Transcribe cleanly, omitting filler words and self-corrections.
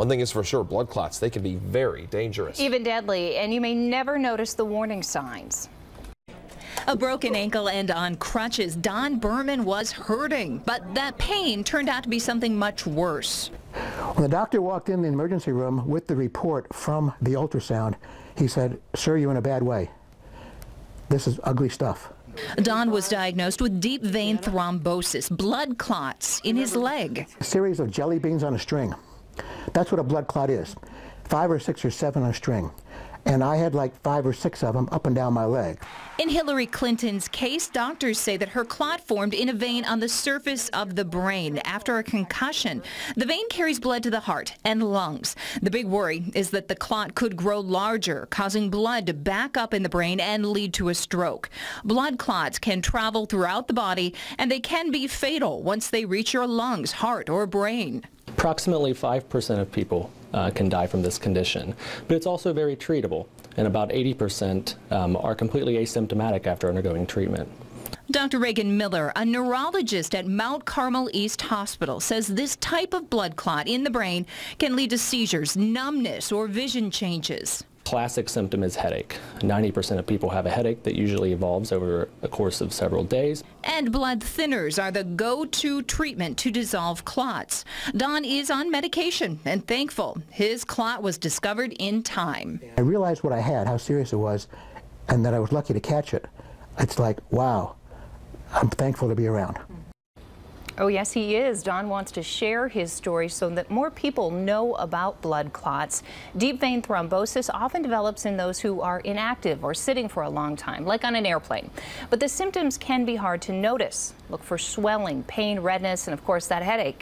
One thing is for sure, blood clots, they can be very dangerous. Even deadly, and you may never notice the warning signs. A broken ankle and on crutches, Don Berman was hurting, but that pain turned out to be something much worse. When the doctor walked in the emergency room with the report from the ultrasound, he said, "Sir, you're in a bad way. This is ugly stuff." Don was diagnosed with deep vein thrombosis, blood clots in his leg. A series of jelly beans on a string. That's what a blood clot is. 5 or 6 or 7 on a string. And I had like 5 or 6 of them up and down my leg. In Hillary Clinton's case, doctors say that her clot formed in a vein on the surface of the brain after a concussion. The vein carries blood to the heart and lungs. The big worry is that the clot could grow larger, causing blood to back up in the brain and lead to a stroke. Blood clots can travel throughout the body, and they can be fatal once they reach your lungs, heart, or brain. Approximately 5% of people can die from this condition, but it's also very treatable, and about 80% are completely asymptomatic after undergoing treatment. Dr. Reagan Miller, a neurologist at Mount Carmel East Hospital, says this type of blood clot in the brain can lead to seizures, numbness, or vision changes. Classic symptom is headache. 90% of people have a headache that usually evolves over a course of several days. And blood thinners are the go-to treatment to dissolve clots. Don is on medication and thankful his clot was discovered in time. I realized what I had, how serious it was, and that I was lucky to catch it. It's like, wow, I'm thankful to be around. Oh, yes, he is. Don wants to share his story so that more people know about blood clots. Deep vein thrombosis often develops in those who are inactive or sitting for a long time, like on an airplane. But the symptoms can be hard to notice. Look for swelling, pain, redness, and of course that headache.